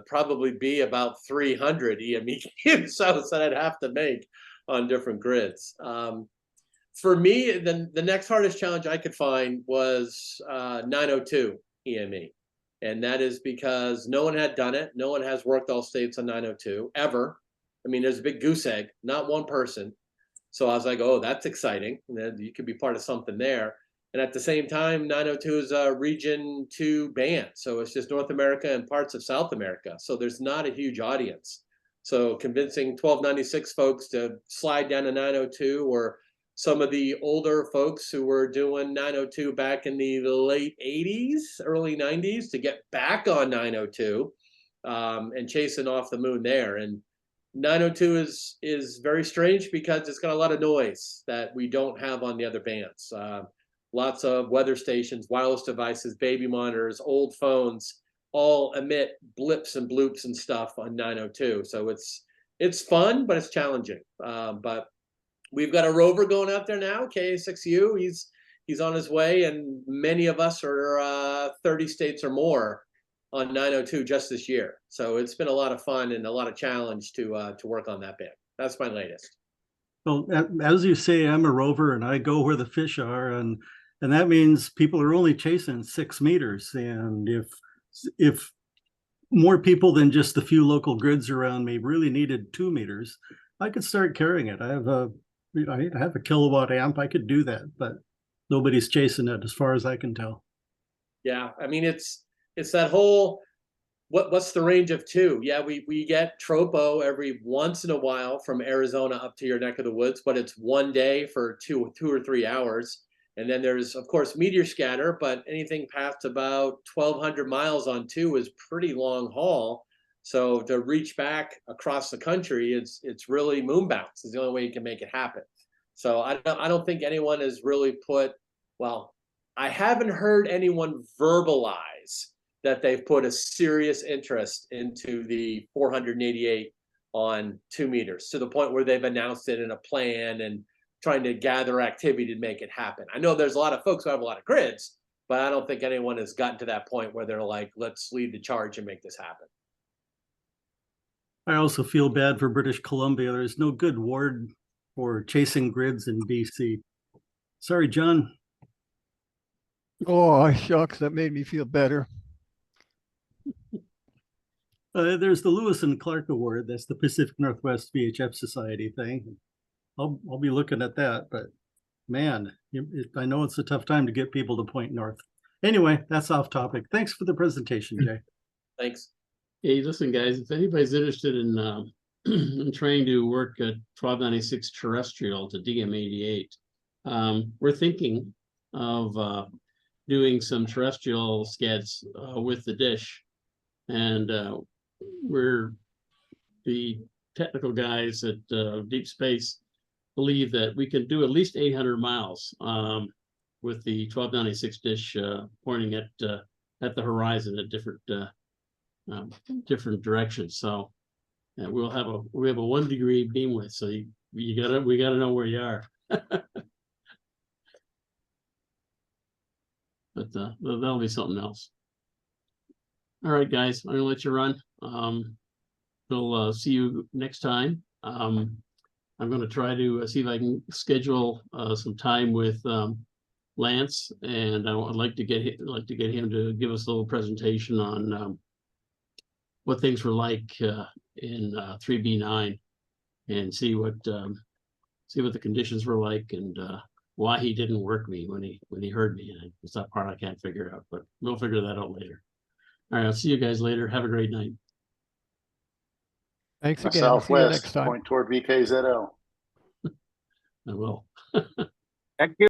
probably be about 300 EME QSOs that I'd have to make on different grids. For me, the next hardest challenge I could find was 902 EME. And that is because no one had done it. No one has worked all states on 902 ever. I mean, there's a big goose egg, not one person. So I was like, oh, that's exciting. And then you could be part of something there. And at the same time, 902 is a region 2 band. So it's just North America and parts of South America. So there's not a huge audience. So convincing 1296 folks to slide down to 902, or some of the older folks who were doing 902 back in the late 80s, early 90s, to get back on 902 and chasing off the moon there. And 902 is very strange because it's got a lot of noise that we don't have on the other bands. Lots of weather stations, wireless devices, baby monitors, old phones, all emit blips and bloops and stuff on 902. So it's fun, but it's challenging. But we've got a rover going out there now, K6U. He's on his way, and many of us are 30 states or more on 902 just this year. So it's been a lot of fun and a lot of challenge to work on that band. That's my latest. Well, as you say, I'm a rover and I go where the fish are. And And that means people are only chasing 6 meters. And if more people than just the few local grids around me really needed 2 meters, I could start carrying it. I have a kilowatt amp. I could do that, but nobody's chasing it as far as I can tell. Yeah, I mean, it's that whole, what's the range of 2? Yeah, we get tropo every once in a while from Arizona up to your neck of the woods, but it's one day for two or 3 hours. And then there's, of course, meteor scatter, but anything past about 1,200 miles on 2 is pretty long haul. So to reach back across the country, it's really moon bounce is the only way you can make it happen. So I don't think anyone has really put, well, I haven't heard anyone verbalize that they've put a serious interest into the 488 on 2 meters to the point where they've announced it in a plan and trying to gather activity to make it happen. I know there's a lot of folks who have a lot of grids, but I don't think anyone has gotten to that point where they're like, let's lead the charge and make this happen. I also feel bad for British Columbia. There's no good ward for chasing grids in BC. Sorry, John. Oh, shucks, that made me feel better. There's the Lewis and Clark Award. That's the Pacific Northwest VHF Society thing. I'll be looking at that, but man, I know it's a tough time to get people to point north. Anyway, that's off topic. Thanks for the presentation, Jay. Thanks. Hey, listen, guys, if anybody's interested in, in trying to work at 1296 terrestrial to DM88, we're thinking of doing some terrestrial scats with the dish. And we're the technical guys at Deep Space believe that we can do at least 800 miles with the 1296 dish pointing at the horizon at different directions. So we have a 1 degree beam width. So we gotta know where you are. But that'll be something else. All right, guys, I'm gonna let you run. We'll see you next time. I'm going to try to see if I can schedule some time with Lance, and I'd like to get him to give us a little presentation on what things were like in 3B9, and see what the conditions were like, and why he didn't work me when he heard me. And it's that part I can't figure out, but we'll figure that out later. All right, I'll see you guys later. Have a great night. Thanks again. See you Southwest, next time. point toward VKZL. I will. Thank you.